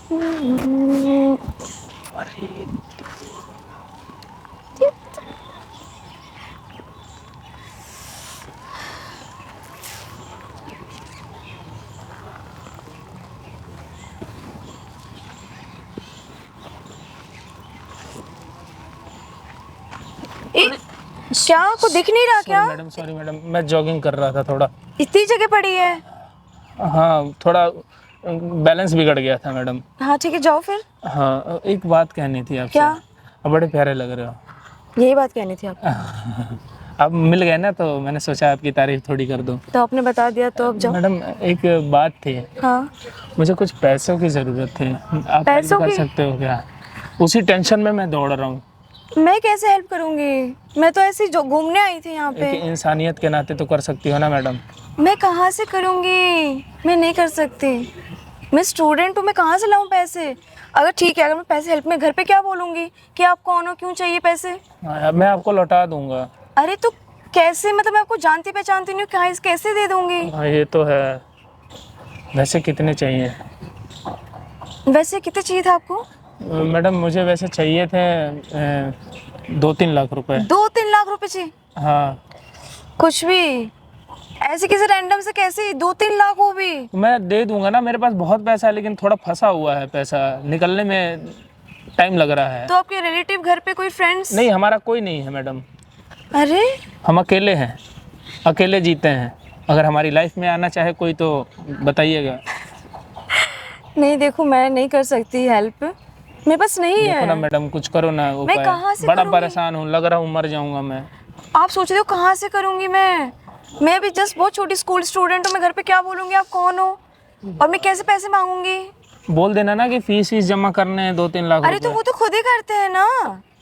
क्या आपको दिख नहीं रहा क्या? सॉरी मैडम, मैं जॉगिंग कर रहा था थोड़ा। इतनी जगह पड़ी है? हाँ, थोड़ा बैलेंस बिगड़ गया था मैडम। हाँ ठीक है, जाओ फिर। हाँ, एक बात कहनी थी आपसे। क्या? आप बड़े प्यारे लग रहे हो। यही बात कहनी थी आपको? आप मिल गए ना, तो मैंने सोचा आपकी तारीफ थोड़ी कर दूं। तो आपने बता दिया तो अब जाओ। मैडम एक बात थी। हाँ, मुझे कुछ पैसों की ज़रूरत थी, आप पैसों हेल्प कर की? सकते हो क्या? उसी टेंशन में मैं दौड़ रहा हूँ। मैं कैसे हेल्प करूंगी? मैं तो ऐसे ही जो घूमने आई थी यहाँ पे। एक इंसानियत के नाते तो कर सकती हो ना मैडम। मैं कहाँ से करूंगी? मैं नहीं कर सकती। मैं स्टूडेंट हूँ, मैं कहाँ से लाऊं पैसे? अगर ठीक है, अगर मैं पैसे हेल्प में घर पे क्या बोलूंगी कि आप कौन हो, क्यों चाहिए पैसे? मैं आपको लौटा दूंगा। अरे तो कैसे? मतलब मैं आपको जानती पहचानती नहीं हूँ, क्या कैसे दे दूंगी? हाँ, ये तो है। वैसे कितने चाहिए? वैसे कितने चाहिए था आपको? मैडम मुझे वैसे चाहिए थे 2-3 लाख रुपए। 2-3 लाख रुपए चाहिए? हाँ। कुछ भी ऐसे किसी रैंडम से कैसे 2-3 लाख हो भी? मैं दे दूंगा ना, मेरे पास बहुत पैसा है, लेकिन थोड़ा फंसा हुआ है, पैसा निकलने में टाइम लग रहा है। तो आपके रिलेटिव घर पे कोई फ्रेंड्स? नहीं, हमारा कोई नहीं है मैडम। अरे हम अकेले हैं, अकेले जीते हैं। अगर हमारी लाइफ में आना चाहे कोई तो बताइएगा। नहीं, देखो मैं नहीं कर सकती हेल्प, मेरे पास नहीं देखो ना है। मैडम, कुछ करो ना उपाय। मैं कहाँ से बड़ा करूँगी? परेशान हूँ, लग रहा हूँ मर जाऊंगा मैं। आप सोच रहे हो कहाँ से करूँगी मैं भी जस्ट बहुत छोटी स्कूल स्टूडेंट हूँ। मैं घर पे क्या बोलूँगी आप कौन हो, और मैं कैसे पैसे मांगूंगी? बोल देना ना कि फीस जमा करने हैं 2-3 लाख अरे तो रुपए। वो तो खुद ही करते हैं ना,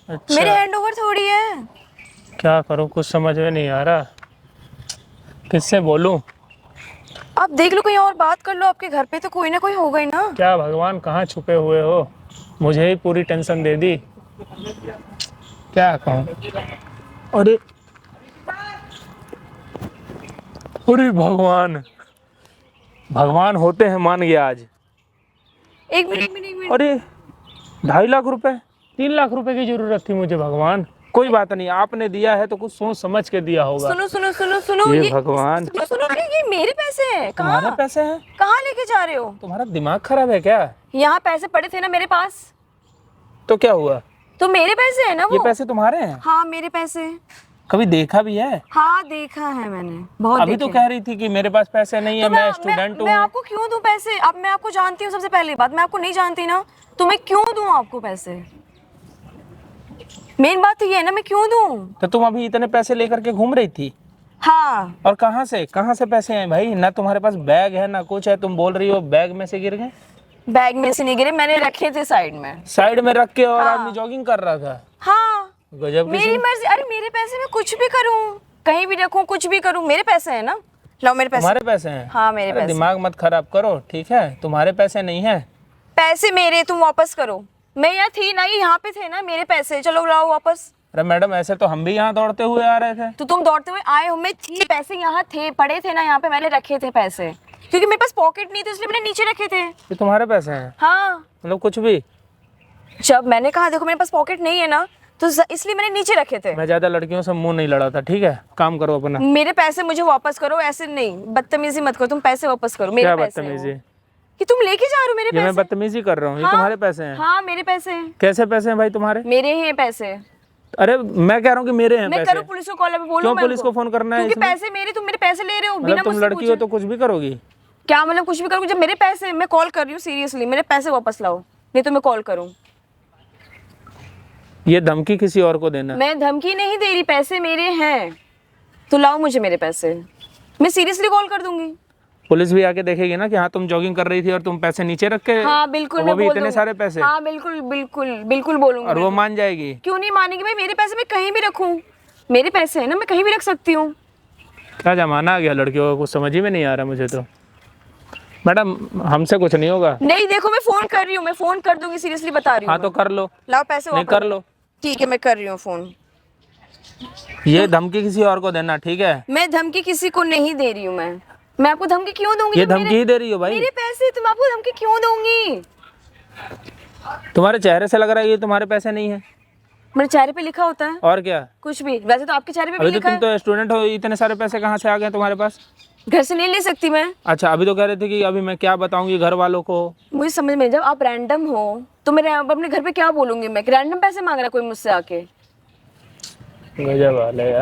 अच्छा, मेरे हैंड ओवर थोड़ी है। क्या करूँ, कुछ समझ में नहीं आ रहा, किससे बोलूँ? आप देख लो, कहीं और बात कर लो, आपके घर पे तो कोई ना कोई होगा ही ना। क्या भगवान, कहाँ छुपे हुए हो? मुझे ही पूरी टेंशन दे दी, क्या कहूँ। अरे अरे भगवान, भगवान होते हैं मान गया आज। एक मिनट। अरे 2.5 लाख रुपए, 3 लाख रुपए की जरूरत थी मुझे भगवान। कोई बात नहीं, आपने दिया है तो कुछ सोच समझ के दिया होगा। सुनो ये भगवान, सुनो, ये मेरे पैसे हैं। तुम्हारे कहाँ पैसे हैं? कहाँ लेके जा रहे हो? तुम्हारा दिमाग खराब है क्या? यहाँ पैसे पड़े थे ना मेरे पास, तो क्या हुआ? तो मेरे पैसे है ना वो। ये पैसे तुम्हारे हैं? हाँ मेरे पैसे। कभी देखा भी है? हाँ देखा है मैंने, बहुत अभी तो देखे। कह रही थी कि मेरे पास पैसे नहीं है, तो मैं स्टूडेंट मैं हूँ। आपको क्यों दूं पैसे? अब मैं आपको जानती हूँ, सबसे पहली बात मैं आपको नहीं जानती ना, तो मैं क्यों दूं आपको पैसे? मेन बात तो ये है ना, मैं क्यों दूं? तो तुम अभी इतने पैसे लेकर के घूम रही थी? हाँ। और कहाँ से पैसे हैं भाई? ना तुम्हारे पास बैग है ना कुछ है, तुम बोल रही हो बैग में से गिर गए। बैग में से नहीं गिरे, मैंने रखे थे साइड में। साइड में रख के, और हाँ। आदमी जॉगिंग कर रहा था। हाँ गजब की मेरी मर्जी। अरे मेरे पैसे में कुछ भी करूं, कहीं भी रखूं, कुछ भी करूं, मेरे पैसे हैं ना। लाओ मेरे पैसे। तुम्हारे पैसे हैं? हाँ मेरे अरे पैसे। दिमाग मत खराब करो, ठीक है? तुम्हारे पैसे नहीं है। पैसे मेरे, तुम वापस करो। मैं यहाँ थी ना, ये यहाँ पे थे ना मेरे पैसे, चलो लाओ वापस। अरे मैडम, ऐसे तो हम भी यहाँ दौड़ते हुए आ रहे थे। तो तुम दौड़ते हुए आए हो, मैं थी, पैसे यहाँ थे, पड़े थे ना यहाँ पे, मैंने रखे थे पैसे, क्योंकि मेरे पास पॉकेट नहीं थी इसलिए मैंने नीचे रखे थे। ये तुम्हारे पैसे हैं? हाँ, मतलब कुछ भी? जब मैंने कहा देखो मेरे पास पॉकेट नहीं है ना, तो इसलिए मैंने नीचे रखे थे। मैं ज्यादा लड़कियों से मुंह नहीं लड़ा था, ठीक है? काम करो अपना। मेरे पैसे मुझे वापस करो, ऐसे नहीं, बदतमीजी मत करो, तुम पैसे वापस करो। मेरे क्या पैसे हैं बदतमीजी? वो। कि तुम लेके जा रहे हो मेरे ये मैं पैसे। बदतमीजी कर रहा हूँ? ये हाँ, तुम्हारे पैसे हैं? हाँ मेरे पैसे हैं। कैसे पैसे हैं भाई तुम्हारे? मेरे ही हैं पैसे। अरे मैं कह रहा हूँ कि मेरे हैं मैं पैसे। करूँ पुलिस को कॉल? अभी बोलो। क्यों मैं पुलिस को फोन करना है क्योंकि इसमें? पैसे मेरे, तुम मेरे पैसे ले रहे हो बिना मतलब तुम मुझसे लड़की हो पूछे। तो कुछ भी करोगी? क्या मतलब कुछ भी करूँ? जब मेरे पैसे हैं, मैं कॉल कर रही हूँ सीरियसली, मेरे पैसे वापस लाओ, नहीं तो मैं कॉल करूँ। ये धमकी किसी और को देना? मैं धमकी नहीं दे रही, पैसे मेरे हैं, तो लाओ मुझे मेरे पैसे, मैं सीरियसली कॉल कर दूंगी। पुलिस भी आके देखेगी ना कि हाँ तुम जॉगिंग कर रही थी और तुम पैसे नीचे रख के। हाँ बिल्कुल, वो मैं भी बोल इतने दूंगी। सारे पैसे? हाँ बिल्कुल बिल्कुल बिल्कुल बोलूंगी। और वो मान जाएगी? क्यों नहीं मानेगी भाई, मेरे पैसे मैं कहीं भी रखूं, मेरे पैसे है ना, मैं कहीं भी रख सकती हूँ। क्या जमाना आ गया लड़कियों को, कुछ समझ ही में नहीं आ रहा मुझे तो। मैडम हमसे कुछ नहीं होगा। नहीं देखो, मैं फोन कर रही हूँ, मैं फोन कर दूंगी, सीरियसली बता रही हूँ। हाँ तो कर लो। लाओ पैसे नहीं वापस। कर लो। ठीक है, मैं कर रही हूँ फोन। ये धमकी किसी और को देना, ठीक है? मैं धमकी किसी को नहीं दे रही हूँ। मैं आपको धमकी क्यों दूंगी? ये जब धमकी ही दे रही हो भाई? मेरे पैसे, तुम आपको धमकी क्यों दूंगी? तुम्हारे चेहरे से लग रहा है ये तुम्हारे पैसे नहीं है। मेरे चेहरे पे लिखा होता है और क्या? कुछ भी, वैसे तो आपके चेहरे पे भी अभी तो लिखा तुम तो स्टूडेंट हो, इतने सारे पैसे कहाँ से आ गए तुम्हारे पास? है, घर से नहीं ले सकती मैं। अच्छा, अभी तो कह रहे थे कि अभी मैं क्या बताऊंगी घर वालों को। मुझे समझ में, जब आप रैंडम हो तो मैं अपने घर पे क्या बोलूंगी, मैं रैंडम पैसे मांग रहा है कोई मुझसे आके। गजब वाले यार।